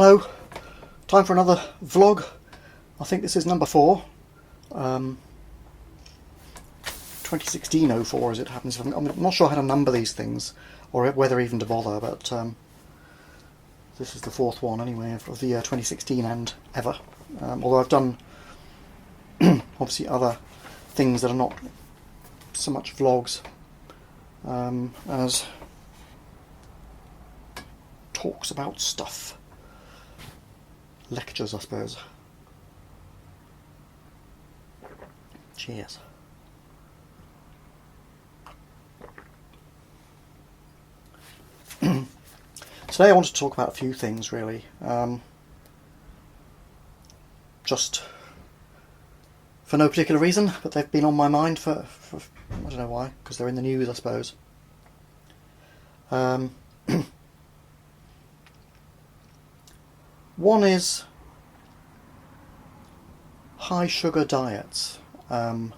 Hello, time for another vlog. I think this is number 4. 2016-04 as it happens. I'm not sure how to number these things, or whether even to bother, but this is the 4th one anyway of the year 2016 and ever. Although I've done obviously other things that are not so much vlogs as talks about stuff. Lectures, I suppose. Cheers. Today I want to talk about a few things, really. Just for no particular reason, but they've been on my mind for I don't know why, because they're in the news, I suppose. One is high sugar diets, and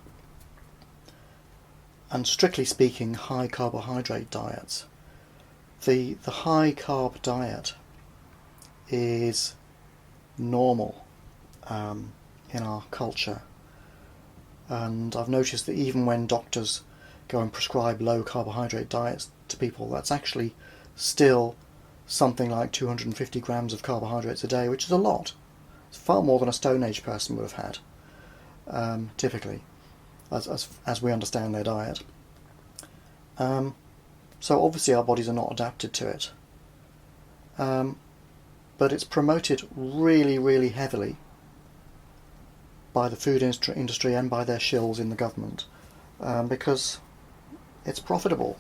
strictly speaking, high carbohydrate diets. The high carb diet is normal in our culture, and I've noticed that even when doctors go and prescribe low carbohydrate diets to people, that's actually still something like 250 grams of carbohydrates a day, which is a lot. It's far more than a Stone Age person would have had, typically, as we understand their diet. So obviously our bodies are not adapted to it. But it's promoted really, really heavily by the food industry and by their shills in the government, because it's profitable.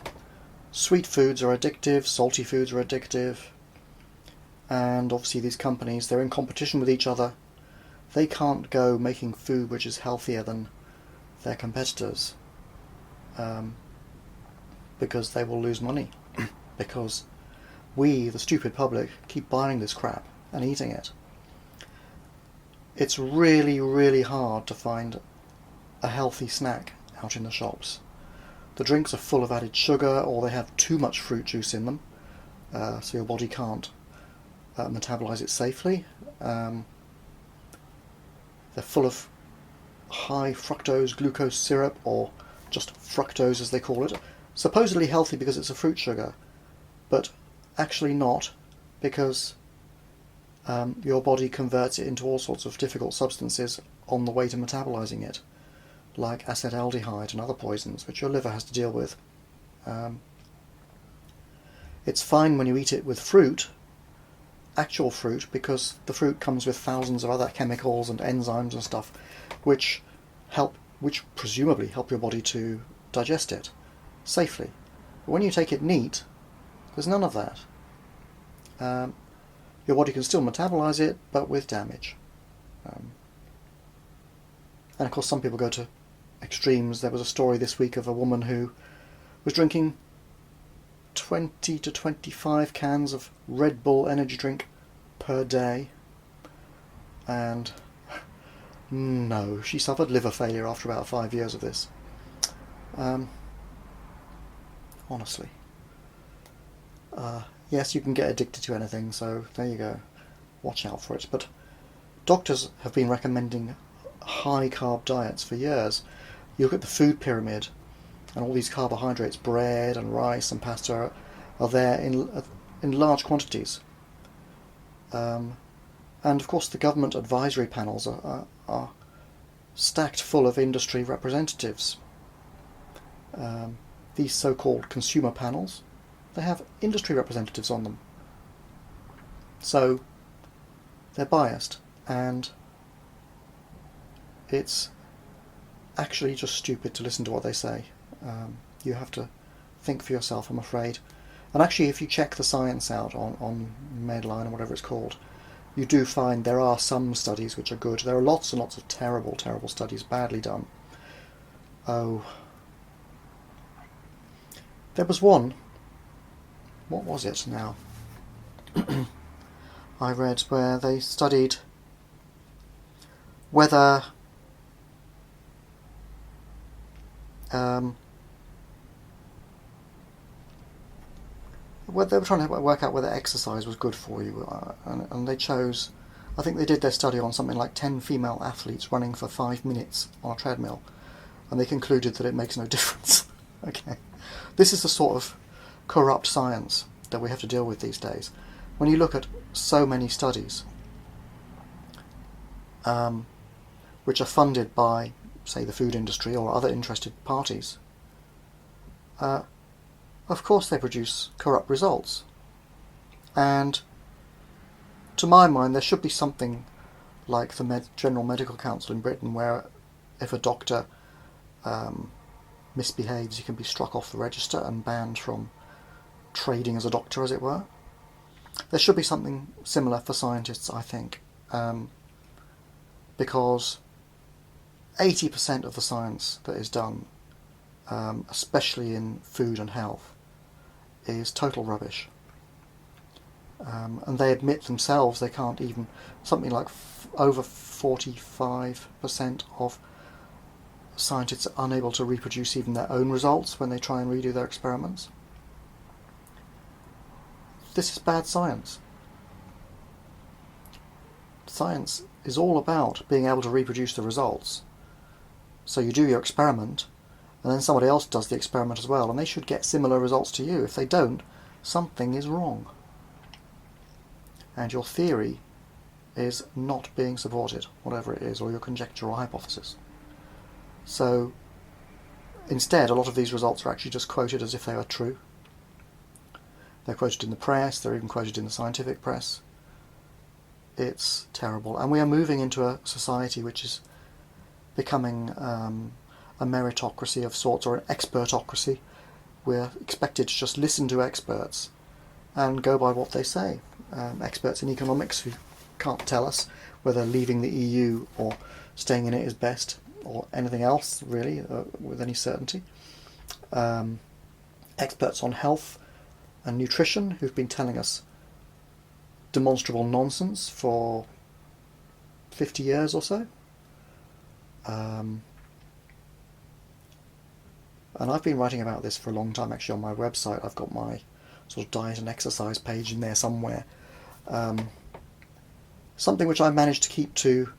Sweet foods are addictive, salty foods are addictive, and obviously these companies, they're in competition with each other. They can't go making food which is healthier than their competitors, because they will lose money, because we, the stupid public, keep buying this crap and eating it. It's really, really hard to find a healthy snack out in the shops. The drinks are full of added sugar, or they have too much fruit juice in them, so your body can't metabolize it safely. They're full of high fructose glucose syrup, or just fructose as they call it. Supposedly healthy because it's a fruit sugar, but actually not, because your body converts it into all sorts of difficult substances on the way to metabolizing it, like acetaldehyde and other poisons, which your liver has to deal with. It's fine when you eat it with fruit, actual fruit, because the fruit comes with thousands of other chemicals and enzymes and stuff, which presumably help your body to digest it safely. But when you take it neat, there's none of that. Your body can still metabolize it, but with damage. And of course some people go to extremes. There was a story this week of a woman who was drinking 20 to 25 cans of Red Bull energy drink per day, and no, she suffered liver failure after about 5 years of this. Honestly. Yes, you can get addicted to anything, so there you go. Watch out for it. But doctors have been recommending high carb diets for years. You look at the food pyramid, and all these carbohydrates, bread and rice and pasta, are there in large quantities. And of course the government advisory panels are stacked full of industry representatives. These so-called consumer panels, they have industry representatives on them. So they're biased, and it's actually just stupid to listen to what they say. You have to think for yourself, I'm afraid. And actually, if you check the science out on Medline or whatever it's called, you do find there are some studies which are good. There are lots and lots of terrible, terrible studies, badly done. Oh, there was one. What was it now? I read where they studied whether they were trying to work out whether exercise was good for you, and they chose, I think they did their study on something like 10 female athletes running for 5 minutes on a treadmill, and they concluded that it makes no difference. Okay, this is the sort of corrupt science that we have to deal with these days. When you look at so many studies which are funded by, say, the food industry or other interested parties, of course they produce corrupt results. And to my mind, there should be something like the General Medical Council in Britain, where if a doctor misbehaves, he can be struck off the register and banned from trading as a doctor, as it were. There should be something similar for scientists, I think, because 80% of the science that is done, especially in food and health, is total rubbish. And they admit themselves they can't even, something like over 45% of scientists are unable to reproduce even their own results when they try and redo their experiments. This is bad science. Science is all about being able to reproduce the results. So you do your experiment, and then somebody else does the experiment as well, and they should get similar results to you. If they don't, something is wrong. And your theory is not being supported, whatever it is, or your conjecture or hypothesis. So instead, a lot of these results are actually just quoted as if they are true. They're quoted in the press, they're even quoted in the scientific press. It's terrible. And we are moving into a society which is becoming a meritocracy of sorts, or an expertocracy. We're expected to just listen to experts and go by what they say. Experts in economics who can't tell us whether leaving the EU or staying in it is best, or anything else really with any certainty. Experts on health and nutrition who've been telling us demonstrable nonsense for 50 years or so. And I've been writing about this for a long time. Actually, on my website I've got my sort of diet and exercise page in there somewhere. Something which I managed to keep to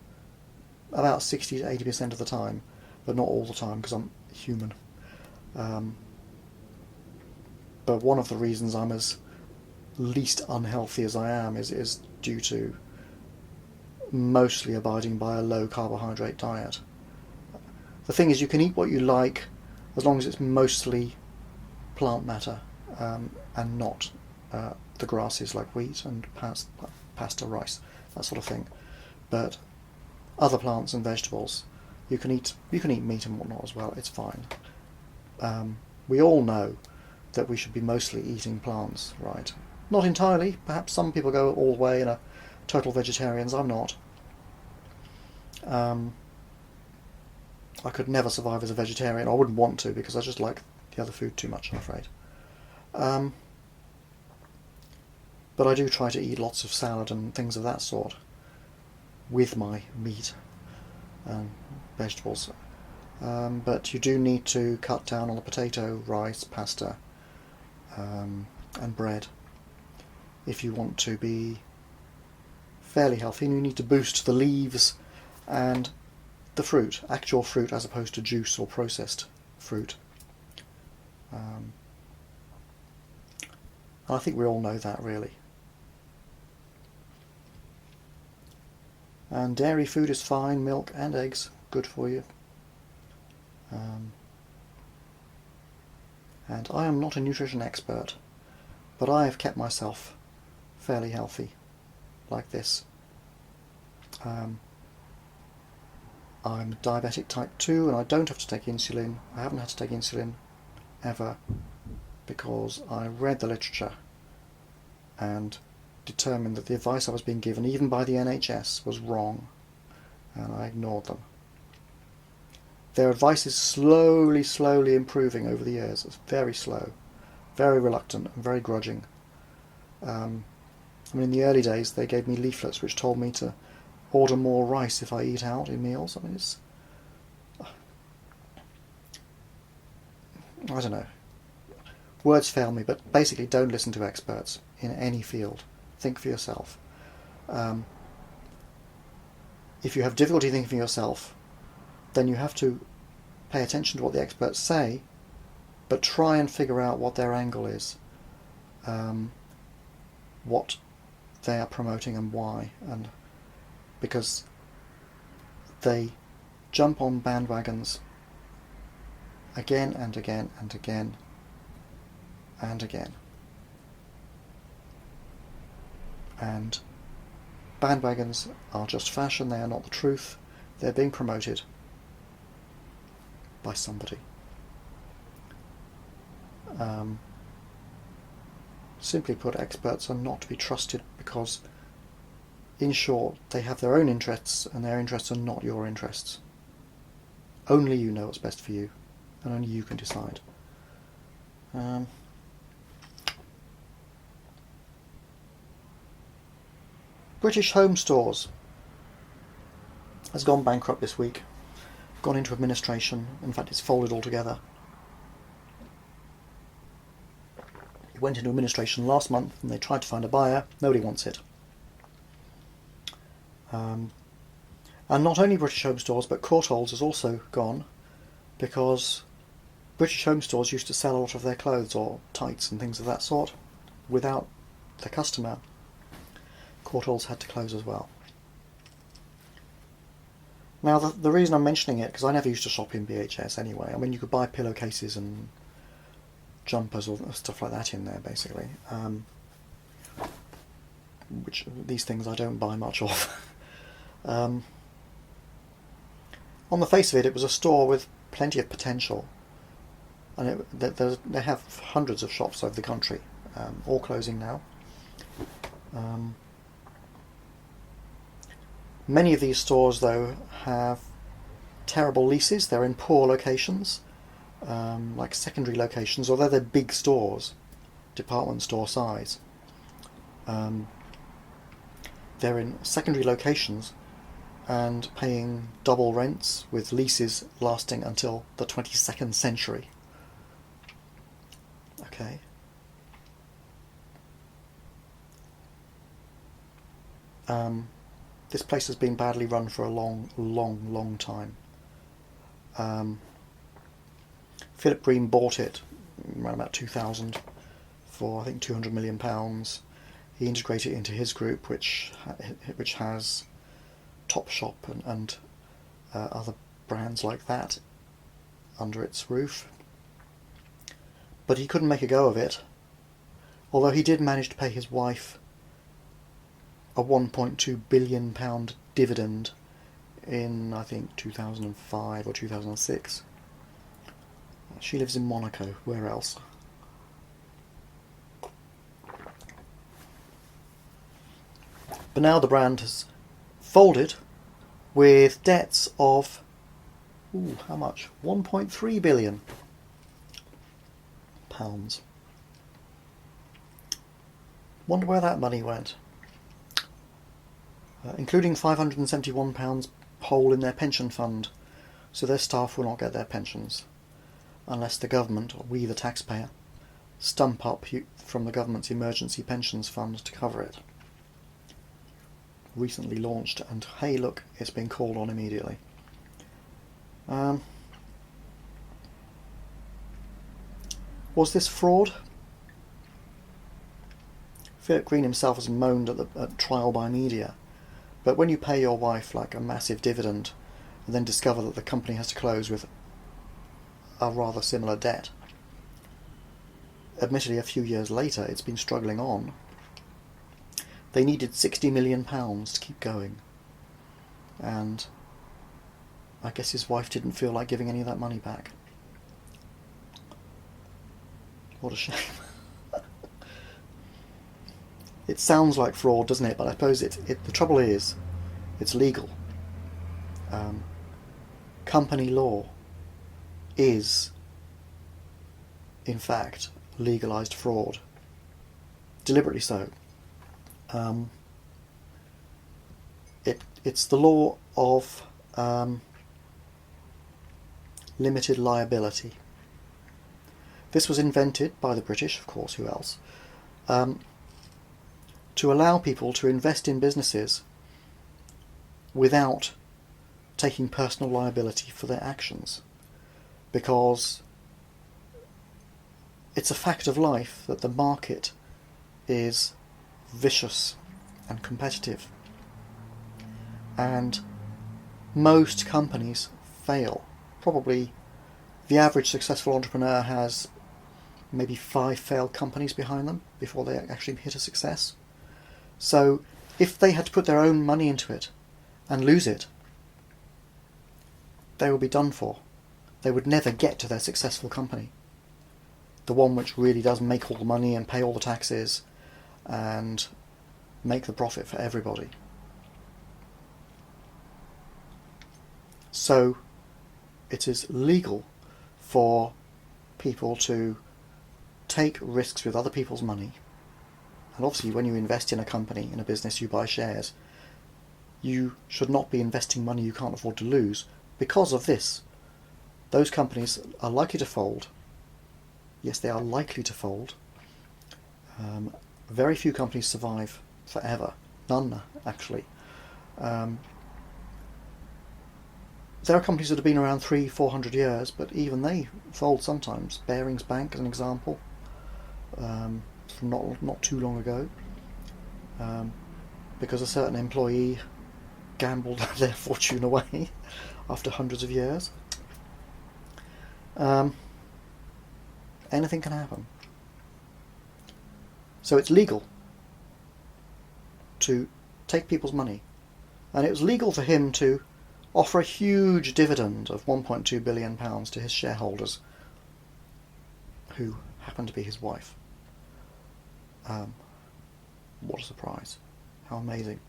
about 60 to 80% of the time, but not all the time because I'm human. But one of the reasons I'm as least unhealthy as I am is due to mostly abiding by a low carbohydrate diet. The thing is, you can eat what you like as long as it's mostly plant matter and not the grasses like wheat and pasta, rice, that sort of thing. But other plants and vegetables, you can eat meat and whatnot as well. It's fine. We all know that we should be mostly eating plants, right? Not entirely. Perhaps some people go all the way and are total vegetarians. I'm not. I could never survive as a vegetarian. I wouldn't want to, because I just like the other food too much, I'm afraid. But I do try to eat lots of salad and things of that sort with my meat and vegetables. But you do need to cut down on the potato, rice, pasta, and bread if you want to be fairly healthy. And you need to boost the leaves and the fruit, actual fruit, as opposed to juice or processed fruit. And I think we all know that, really. And dairy food is fine, milk and eggs, good for you. And I am not a nutrition expert, but I have kept myself fairly healthy, like this. I'm diabetic type 2, and I don't have to take insulin. I haven't had to take insulin ever, because I read the literature and determined that the advice I was being given, even by the NHS, was wrong, and I ignored them. Their advice is slowly improving over the years. It's very slow, very reluctant, and very grudging. In the early days they gave me leaflets which told me to order more rice if I eat out in meals. It's... I don't know. Words fail me, but basically don't listen to experts in any field. Think for yourself. If you have difficulty thinking for yourself, then you have to pay attention to what the experts say, but try and figure out what their angle is, what they are promoting and why, and because they jump on bandwagons again and again and again and again. And bandwagons are just fashion, they are not the truth, they're being promoted by somebody. Simply put, experts are not to be trusted because, in short, they have their own interests, and their interests are not your interests. Only you know what's best for you, and only you can decide. British Home Stores has gone bankrupt this week, gone into administration. In fact, it's folded altogether. It went into administration last month and they tried to find a buyer. Nobody wants it. And not only British Home Stores, but Courtaulds has also gone, because British Home Stores used to sell a lot of their clothes or tights and things of that sort without the customer. Courtaulds had to close as well. Now the reason I'm mentioning it, because I never used to shop in BHS anyway. I mean, you could buy pillowcases and jumpers or stuff like that in there, basically. Which these things I don't buy much of. On the face of it, it was a store with plenty of potential, and they have hundreds of shops over the country, all closing now. Many of these stores, though, have terrible leases. They're in poor locations, like secondary locations, although they're big stores, department store size. They're in secondary locations and paying double rents with leases lasting until the 22nd century. Okay. This place has been badly run for a long time. Philip Green bought it around about 2000 for, I think, £200 million. He integrated it into his group, which has Topshop and other brands like that under its roof. But he couldn't make a go of it, although he did manage to pay his wife a £1.2 billion dividend in, I think, 2005 or 2006. She lives in Monaco. Where else? But now the brand has folded with debts of, how much? £1.3 billion. Wonder where that money went. Including £571 hole in their pension fund, so their staff will not get their pensions unless the government, or we the taxpayer, stump up from the government's emergency pensions fund to cover it. Recently launched, and hey look, it's been called on immediately. Was this fraud? Philip Green himself has moaned at trial by media. But when you pay your wife like a massive dividend and then discover that the company has to close with a rather similar debt, admittedly a few years later it's been struggling on, they needed £60 million to keep going. And I guess his wife didn't feel like giving any of that money back. What a shame. It sounds like fraud, doesn't it? But I suppose the trouble is, it's legal. Company law is, in fact, legalised fraud. Deliberately so. It's the law of limited liability. This was invented by the British, of course, who else, to allow people to invest in businesses without taking personal liability for their actions. Because it's a fact of life that the market is vicious and competitive. And most companies fail. Probably the average successful entrepreneur has maybe 5 failed companies behind them before they actually hit a success. So if they had to put their own money into it and lose it, they would be done for. They would never get to their successful company. The one which really does make all the money and pay all the taxes and make the profit for everybody. So it is legal for people to take risks with other people's money. And obviously when you invest in a company, in a business, you buy shares, you should not be investing money you can't afford to lose. Because of this, those companies are likely to fold. Yes, they are likely to fold. Very few companies survive forever. None, actually. There are companies that have been around 300-400 years, but even they fold sometimes. Barings Bank, as an example, from not too long ago, because a certain employee gambled their fortune away after hundreds of years. Anything can happen. So it's legal to take people's money, and it was legal for him to offer a huge dividend of £1.2 billion to his shareholders, who happened to be his wife. What a surprise. How amazing.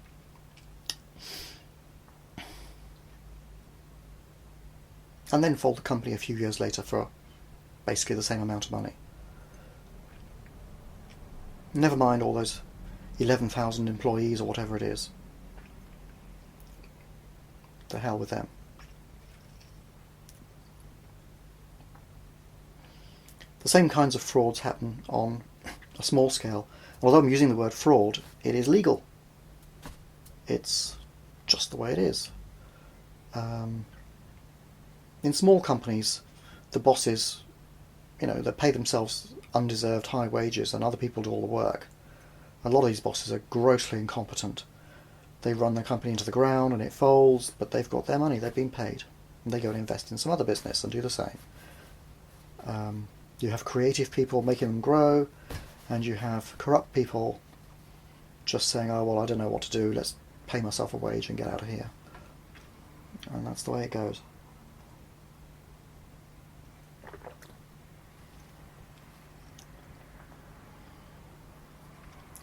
And then fold the company a few years later for basically the same amount of money. Never mind all those 11,000 employees or whatever it is. To hell with them. The same kinds of frauds happen on a small scale. Although I'm using the word fraud, it is legal. It's just the way it is. In small companies, the bosses, they pay themselves undeserved high wages and other people do all the work. A lot of these bosses are grossly incompetent. They run their company into the ground and it folds, but they've got their money, they've been paid. And they go and invest in some other business and do the same. You have creative people making them grow, and you have corrupt people just saying, oh, well, I don't know what to do, let's pay myself a wage and get out of here. And that's the way it goes.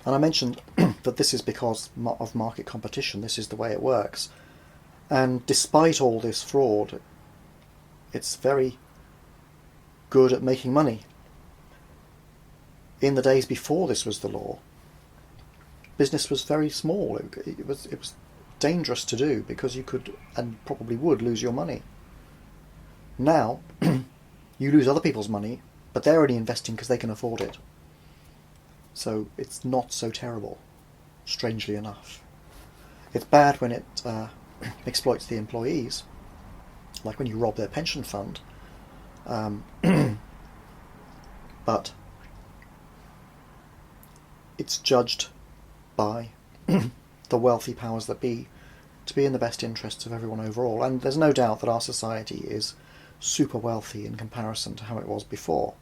And I mentioned that this is because of market competition. This is the way it works. And despite all this fraud, it's very good at making money. In the days before this was the law, business was very small. It was dangerous to do because you could, and probably would, lose your money. Now, you lose other people's money, but they're only investing because they can afford it. So it's not so terrible, strangely enough. It's bad when it exploits the employees, like when you rob their pension fund. But it's judged by the wealthy powers that be to be in the best interests of everyone overall. And there's no doubt that our society is super wealthy in comparison to how it was before,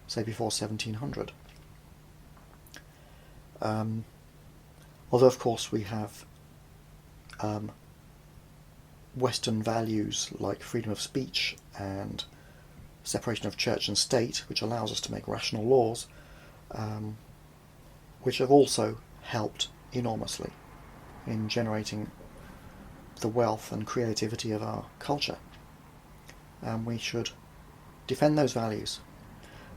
say before 1700. Although of course we have Western values like freedom of speech and separation of church and state, which allows us to make rational laws, which have also helped enormously in generating the wealth and creativity of our culture. And we should defend those values.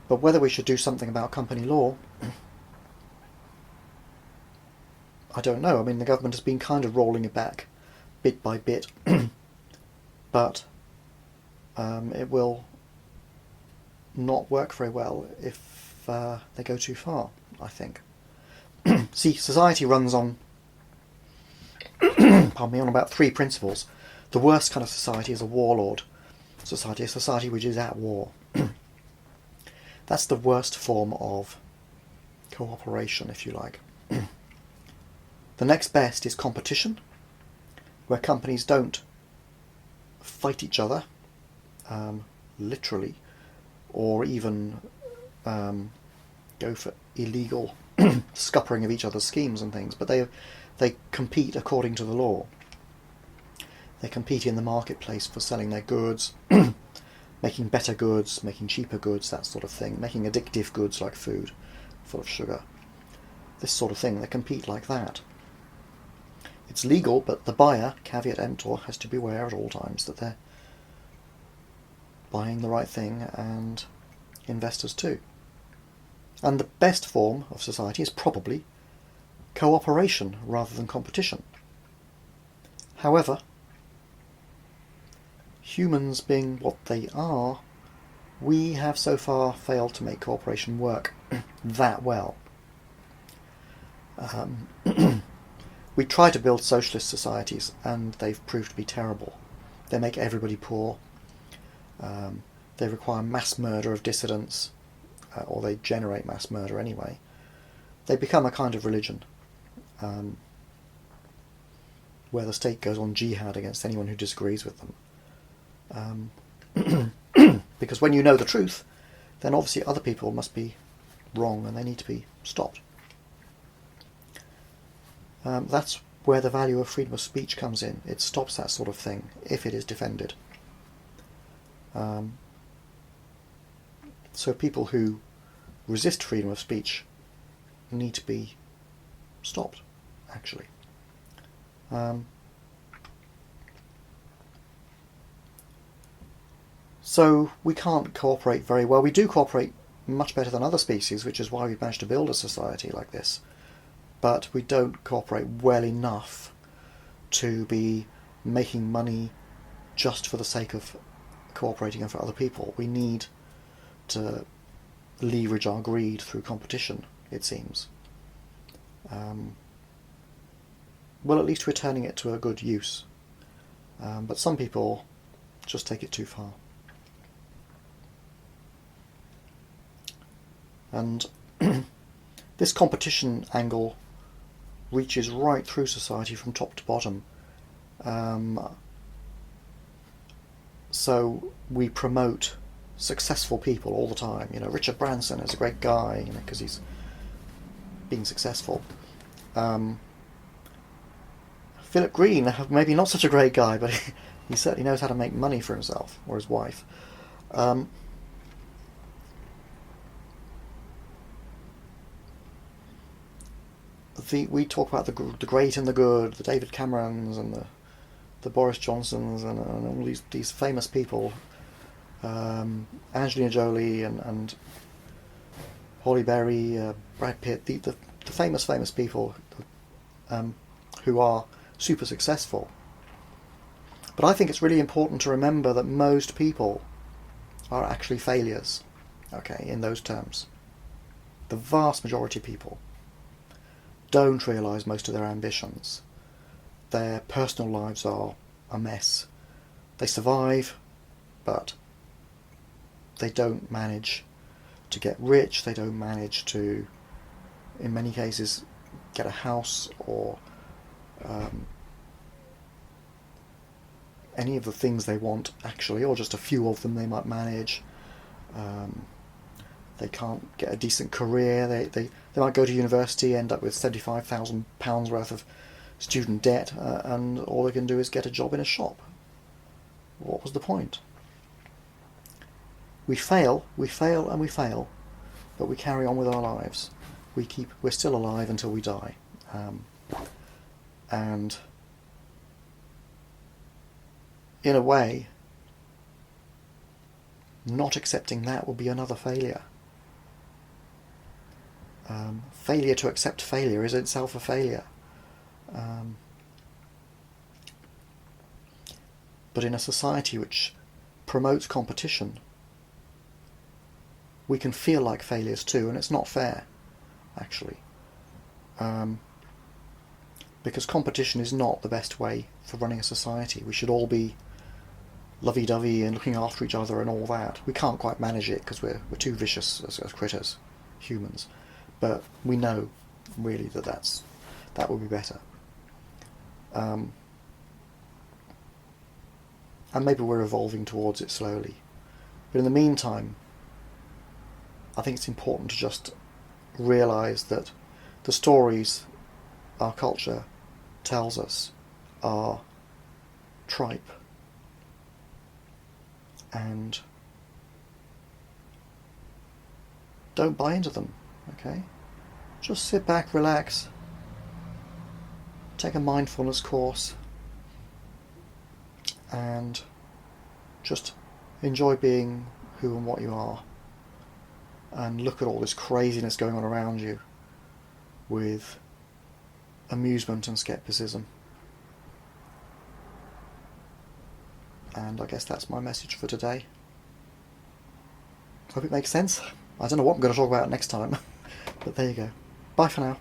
But whether we should do something about company law, I don't know. I mean, the government has been kind of rolling it back bit by bit, but it will not work very well if they go too far, I think. See, society runs on, pardon me, on about three principles. The worst kind of society is a warlord society, a society which is at war. That's the worst form of cooperation, if you like. The next best is competition, where companies don't fight each other, literally, or even go for illegal scuppering of each other's schemes and things, but they compete according to the law. They compete in the marketplace for selling their goods, making better goods, making cheaper goods, that sort of thing, making addictive goods like food, full of sugar. This sort of thing, they compete like that. It's legal, but the buyer, caveat emptor, has to be aware at all times that they're buying the right thing, and investors too. And the best form of society is probably cooperation rather than competition. However, humans being what they are, we have so far failed to make cooperation work that well. We try to build socialist societies, and they've proved to be terrible. They make everybody poor. They require mass murder of dissidents, or they generate mass murder anyway. They become a kind of religion, where the state goes on jihad against anyone who disagrees with them. Because when you know the truth, then obviously other people must be wrong and they need to be stopped. That's where the value of freedom of speech comes in. It stops that sort of thing if it is defended. So people who resist freedom of speech need to be stopped, actually. So we can't cooperate very well. We do cooperate much better than other species, which is why we've managed to build a society like this. But we don't cooperate well enough to be making money just for the sake of cooperating and for other people. We need to leverage our greed through competition, it seems. Well, at least we're turning it to a good use. But some people just take it too far. And this competition angle reaches right through society from top to bottom. So we promote successful people all the time. You know, Richard Branson is a great guy, you know, because he's being successful. Philip Green, maybe not such a great guy, but he certainly knows how to make money for himself or his wife. We talk about the great and the good, the David Camerons and the Boris Johnsons and all these famous people, Angelina Jolie and Halle Berry, Brad Pitt, the famous people who are super successful. But I think it's really important to remember that most people are actually failures, okay, in those terms. The vast majority of people don't realise most of their ambitions. Their personal lives are a mess. They survive, but they don't manage to get rich, they don't manage to, in many cases, get a house or any of the things they want, actually, or just a few of them they might manage. They can't get a decent career. They might go to university, end up with £75,000 worth of student debt, and all they can do is get a job in a shop. What was the point? We fail, and we fail, but we carry on with our lives. We're still alive until we die. And in a way, not accepting that will be another failure. Failure to accept failure is itself a failure. But in a society which promotes competition, we can feel like failures too, and it's not fair, actually. Because competition is not the best way for running a society. We should all be lovey-dovey and looking after each other and all that. We can't quite manage it because we're too vicious as critters, humans. But we know, really, that would be better. And maybe we're evolving towards it slowly. But in the meantime, I think it's important to just realise that the stories our culture tells us are tripe. And don't buy into them, okay? Just sit back, relax, take a mindfulness course, and just enjoy being who and what you are, and look at all this craziness going on around you with amusement and skepticism. And I guess that's my message for today. Hope it makes sense. I don't know what I'm going to talk about next time, but there you go. Bye for now.